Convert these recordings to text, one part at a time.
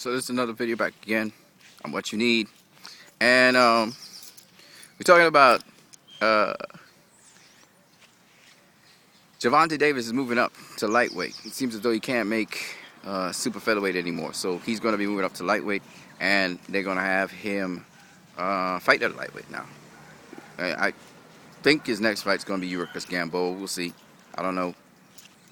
So this is another video back again on what you need, and we're talking about Gervonta Davis is moving up to lightweight. It seems as though he can't make super featherweight anymore, so he's going to be moving up to lightweight, and they're going to have him fight at lightweight now. I think his next fight is going to be Yuriorkis Gamboa. We'll see. I don't know.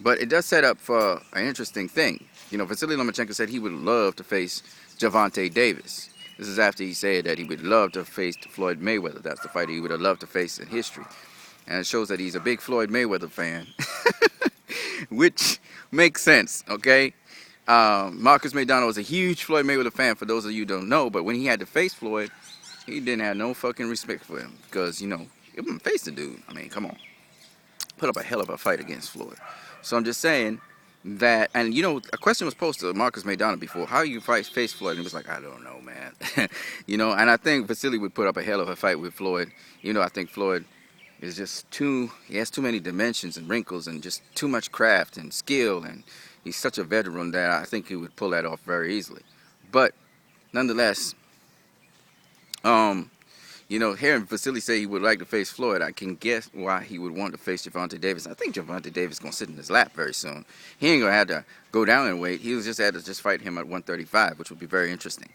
But it does set up for an interesting thing. You know, Vasily Lomachenko said he would love to face Gervonta Davis. This is after he said that he would love to face Floyd Mayweather. That's the fighter he would have loved to face in history. And it shows that he's a big Floyd Mayweather fan, which makes sense, okay? Marcus Maidana was a huge Floyd Mayweather fan, for those of you who don't know. But when he had to face Floyd, he didn't have no fucking respect for him. Because, you know, he wouldn't face the dude. I mean, come on. Put up a hell of a fight against Floyd. So I'm just saying that, and you know, a question was posed to Marcus Maidana before, how you face Floyd? And he was like, I don't know, man. You know, and I think Vasily would put up a hell of a fight with Floyd. You know, I think Floyd is just he has too many dimensions and wrinkles and just too much craft and skill, and he's such a veteran that I think he would pull that off very easily. But nonetheless, you know, hearing Vasily say he would like to face Floyd, I can guess why he would want to face Gervonta Davis. I think Gervonta Davis is going to sit in his lap very soon. He ain't going to have to go down in weight. He was just had to fight him at 135, which would be very interesting.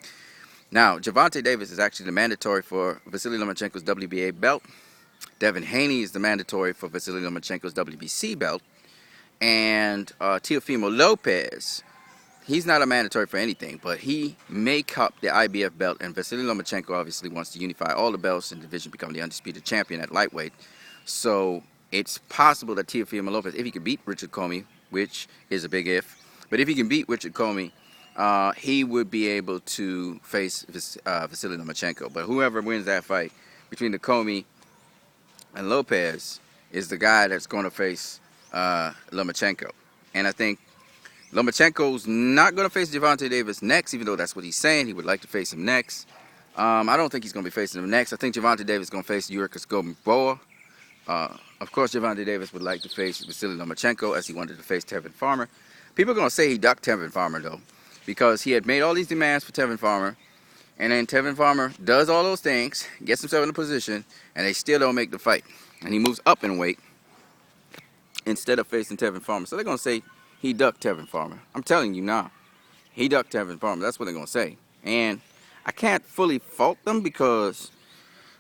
Now, Gervonta Davis is actually the mandatory for Vasily Lomachenko's WBA belt. Devin Haney is the mandatory for Vasily Lomachenko's WBC belt. And Teofimo Lopez, he's not a mandatory for anything, but he may cup the IBF belt, and Vasily Lomachenko obviously wants to unify all the belts in the division, become the undisputed champion at lightweight. So it's possible that Teofimo Lopez, if he could beat Richard Comey, which is a big if, but if he can beat Richard Comey, he would be able to face Vasily Lomachenko. But whoever wins that fight between the Comey and Lopez is the guy that's going to face Lomachenko. And I think Lomachenko's not going to face Gervonta Davis next, even though that's what he's saying. He would like to face him next. I don't think he's going to be facing him next. I think Gervonta Davis is going to face Yuriorkis Gamboa. Of course, Gervonta Davis would like to face Vasily Lomachenko, as he wanted to face Tevin Farmer. People are going to say he ducked Tevin Farmer, though, because he had made all these demands for Tevin Farmer, and then Tevin Farmer does all those things, gets himself in a position, and they still don't make the fight. And he moves up in weight instead of facing Tevin Farmer. So they're going to say he ducked Tevin Farmer. I'm telling you now. He ducked Tevin Farmer. That's what they're going to say. And I can't fully fault them because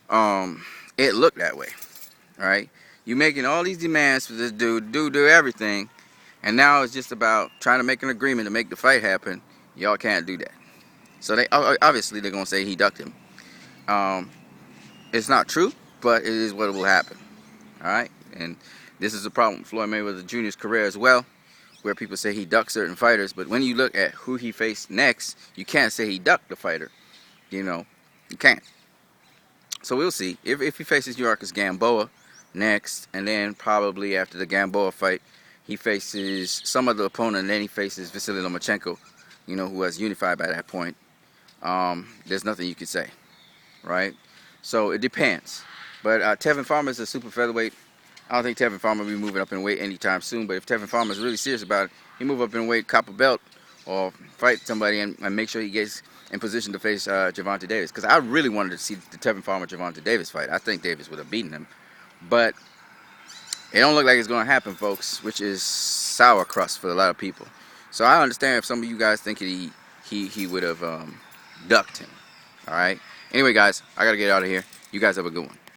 it looked that way. All right? You're making all these demands for this dude, do everything, and now it's just about trying to make an agreement to make the fight happen. Y'all can't do that. So they obviously they're going to say he ducked him. It's not true, but it is what will happen. All right? And this is a problem with Floyd Mayweather Jr.'s career as well, where people say he ducked certain fighters, but when you look at who he faced next, you can't say he ducked the fighter. You know, you can't. So we'll see. If he faces Yuriorkis Gamboa next, and then probably after the Gamboa fight, he faces some other opponent, and then he faces Vasily Lomachenko, you know, who has unified by that point, there's nothing you can say, right? So it depends. But Tevin Farmer is a super featherweight. I don't think Tevin Farmer will be moving up in weight anytime soon, but if Tevin Farmer is really serious about it, he move up in weight, cop a belt, or fight somebody and make sure he gets in position to face Gervonta Davis. Because I really wanted to see the Tevin Farmer-Gervonta Davis fight. I think Davis would have beaten him. But it don't look like it's going to happen, folks, which is sour crust for a lot of people. So I understand if some of you guys think he would have ducked him. All right? Anyway, guys, I got to get out of here. You guys have a good one.